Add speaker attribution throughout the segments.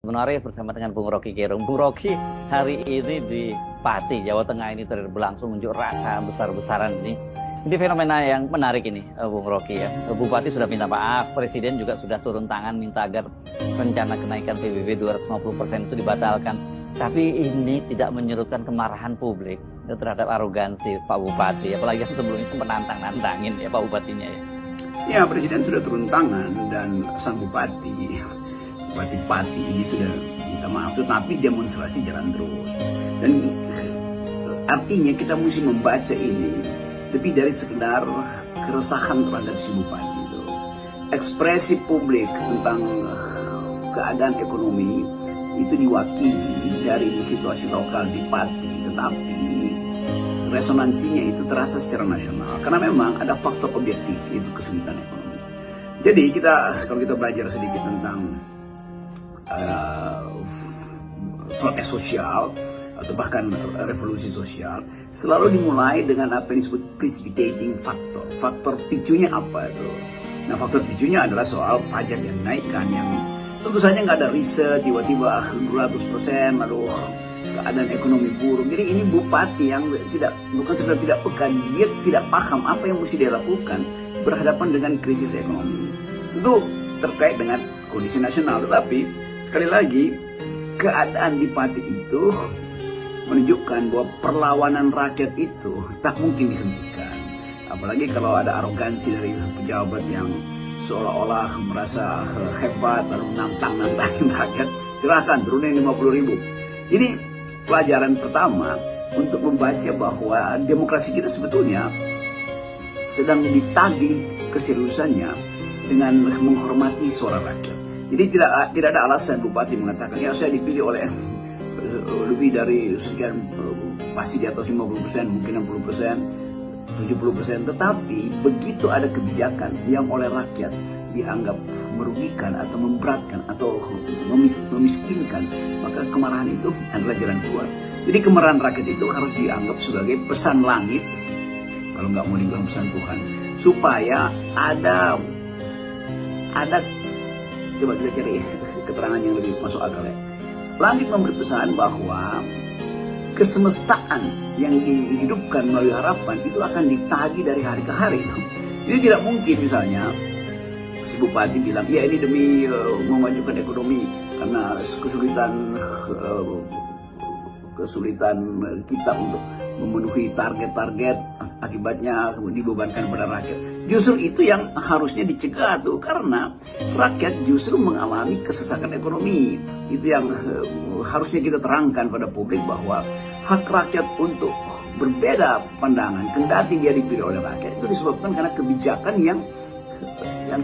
Speaker 1: Menarik bersama dengan Bung Rocky Gerung. Bung Rocky, hari ini di Pati, Jawa Tengah ini berlangsung unjuk rasa besar-besaran ini. Ini fenomena yang menarik ini, Bung Rocky ya. Bupati sudah minta maaf, Presiden juga sudah turun tangan minta agar rencana kenaikan PBB 250% itu dibatalkan. Tapi ini tidak menyurutkan kemarahan publik terhadap arogansi Pak Bupati. Apalagi sebelumnya menantang-nantangin ya Pak Bupatinya ya.
Speaker 2: Ya, Presiden sudah turun tangan dan sang Bupati Pati ini sudah minta maaf, tetapi demonstrasi jalan terus. Dan artinya kita mesti membaca ini lebih dari sekedar keresahan terhadap si Bupati itu. Ekspresi publik tentang keadaan ekonomi itu diwakili dari situasi lokal di Pati, tetapi resonansinya itu terasa secara nasional. Karena memang ada faktor objektif, yaitu kesulitan ekonomi. Jadi kalau kita belajar sedikit tentang protes sosial atau bahkan revolusi sosial, selalu dimulai dengan apa yang disebut precipitating factor. Faktor picunya apa itu? Nah, faktor picunya adalah soal pajak yang naikkan, yang tentu saja nggak ada riset, tiba-tiba 200%, lalu keadaan ekonomi buruk. Jadi ini bupati yang bukan sekedar tidak peka, dia tidak paham apa yang mesti dia lakukan berhadapan dengan krisis ekonomi. Tentu terkait dengan kondisi nasional, tetapi sekali lagi, keadaan di Pati itu menunjukkan bahwa perlawanan rakyat itu tak mungkin dihentikan. Apalagi kalau ada arogansi dari pejabat yang seolah-olah merasa hebat lalu nantang-nantangin rakyat. Silahkan turunin 50.000. Ini pelajaran pertama untuk membaca bahwa demokrasi kita sebetulnya sedang ditagih keseriusannya dengan menghormati suara rakyat. Jadi tidak ada alasan Bupati mengatakan, ya saya dipilih oleh lebih dari sekian, pasti di atas 50%, mungkin 60%, 70%. Tetapi begitu ada kebijakan yang oleh rakyat dianggap merugikan atau memberatkan atau memiskinkan, maka kemarahan itu adalah jalan keluar. Jadi kemarahan rakyat itu harus dianggap sebagai pesan langit, kalau nggak mau dibilang pesan Tuhan, supaya ada coba kita cari keterangan yang lebih masuk akal ya. Langit memberi pesan bahwa kesemestaan yang dihidupkan melalui harapan itu akan ditagih dari hari ke hari. Jadi tidak mungkin misalnya si Bupati bilang, ya ini demi memajukan ekonomi karena kesulitan kita untuk memenuhi target-target, akibatnya dibebankan pada rakyat. Justru itu yang harusnya dicegah tuh, karena rakyat justru mengalami kesesakan ekonomi. Itu yang harusnya kita terangkan pada publik, bahwa hak rakyat untuk berbeda pandangan, kendati dia dipilih oleh rakyat, itu disebabkan karena kebijakan yang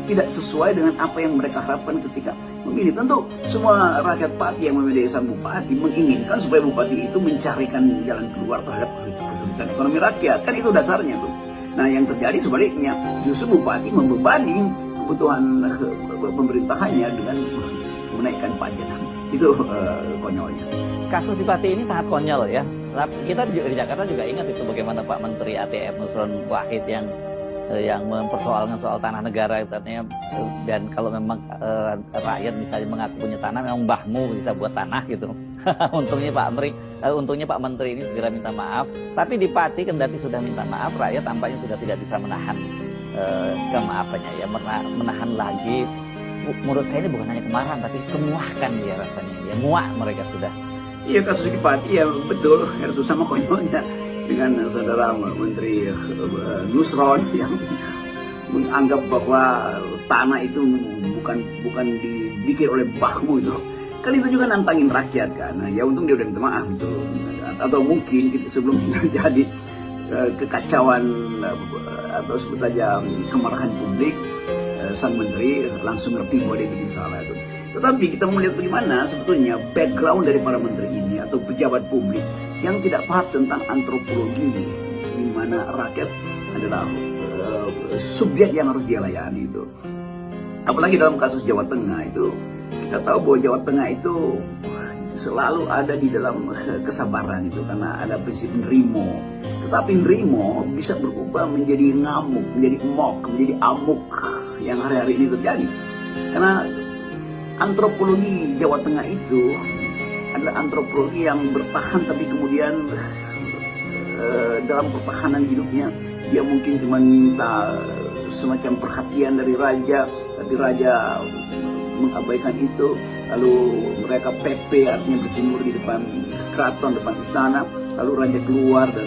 Speaker 2: tidak sesuai dengan apa yang mereka harapkan ketika memilih. Tentu semua rakyat Pati yang memilih sang Bupati menginginkan supaya Bupati itu mencarikan jalan keluar terhadap kesulitan ekonomi rakyat. Kan itu dasarnya tuh. Nah, yang terjadi sebaliknya, justru Bupati membebani kebutuhan pemerintahannya dengan menaikkan pajak. Itu konyolnya.
Speaker 1: Kasus di Pati ini sangat konyol ya. Kita di Jakarta juga ingat itu bagaimana Pak Menteri ATM Nusron Wahid yang mempersoalkan soal tanah negara katanya, dan kalau memang rakyat misalnya mengaku punya tanah, memang mbahmu bisa buat tanah gitu. Untungnya Pak Menteri ini segera minta maaf. Tapi di Pati kendati sudah minta maaf, rakyat tampaknya sudah tidak bisa menahan kemaafannya ya, menahan lagi. Menurut saya ini bukan hanya kemarahan, tapi kemuakan dia rasanya ya, muak mereka sudah.
Speaker 2: Iya, kasus di Pati ya betul, harus sama konyolnya dengan saudara Menteri Nusron yang menganggap bahwa tanah itu bukan dibikin oleh mbahmu itu. Kan itu juga nantangin rakyat kan. Nah, ya untung dia udah minta maaf itu. Atau mungkin sebelum terjadi kekacauan atau sebut aja kemarahan publik, sang menteri langsung ngerti bahwa dia bikin salah itu. Tetapi kita melihat bagaimana sebetulnya background dari para menteri ini atau pejabat publik yang tidak paham tentang antropologi, di mana rakyat adalah subjek yang harus dia layani itu. Apalagi dalam kasus Jawa Tengah itu, kita tahu bahwa Jawa Tengah itu selalu ada di dalam kesabaran itu, karena ada prinsip nerimo. Tetapi nerimo bisa berubah menjadi ngamuk, menjadi emok, menjadi amuk yang hari-hari ini terjadi. Karena antropologi Jawa Tengah itu adalah antropologi yang bertahan, tapi kemudian dalam pertahanan hidupnya dia mungkin cuma minta semacam perhatian dari raja, tapi raja mengabaikan itu. Lalu mereka PP, artinya berjemur di depan keraton, depan istana, lalu raja keluar dan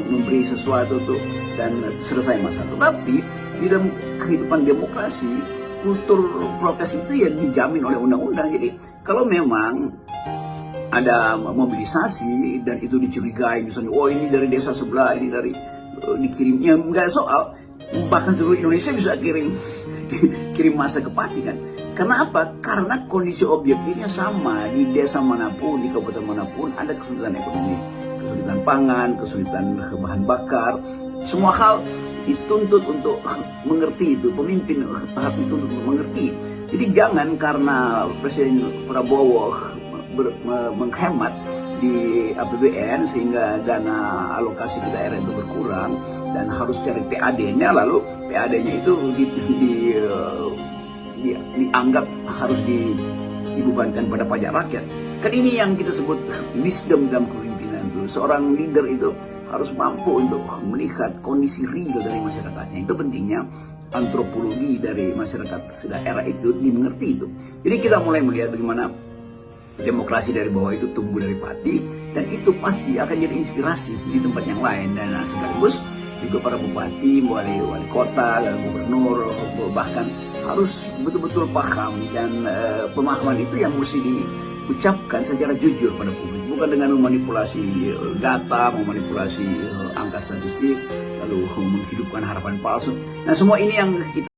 Speaker 2: memberi sesuatu tuh dan selesai masalah. Tetapi di dalam kehidupan demokrasi, kultur protes itu ya dijamin oleh undang-undang. Jadi kalau memang ada mobilisasi dan itu dicurigai, misalnya, oh ini dari desa sebelah, ini dari dikirimnya, nggak soal, bahkan seluruh Indonesia bisa kirim masa ke Pati kan. Karena apa? Karena kondisi objektifnya sama di desa manapun, di kabupaten manapun ada kesulitan ekonomi, kesulitan pangan, kesulitan bahan bakar, semua hal dituntut untuk mengerti itu, pemimpin harus dituntut untuk mengerti. Jadi jangan karena Presiden Prabowo menghemat di APBN sehingga dana alokasi ke daerah itu berkurang dan harus cari PAD-nya, lalu PAD-nya itu dianggap harus dibebankan pada pajak rakyat. Kan ini yang kita sebut wisdom dalam kepemimpinan itu. Seorang leader itu harus mampu untuk melihat kondisi real dari masyarakatnya. Itu pentingnya antropologi dari masyarakat daerah itu dimengerti itu. Jadi kita mulai melihat bagaimana demokrasi dari bawah itu tumbuh dari Pati, dan itu pasti akan jadi inspirasi di tempat yang lain. Dan sekaligus juga para bupati, wali kota, dan gubernur bahkan harus betul-betul paham, dan pemahaman itu yang mesti diucapkan secara jujur pada publik, bukan dengan memanipulasi data, memanipulasi angka statistik, lalu menghidupkan harapan palsu. Nah, semua ini yang kita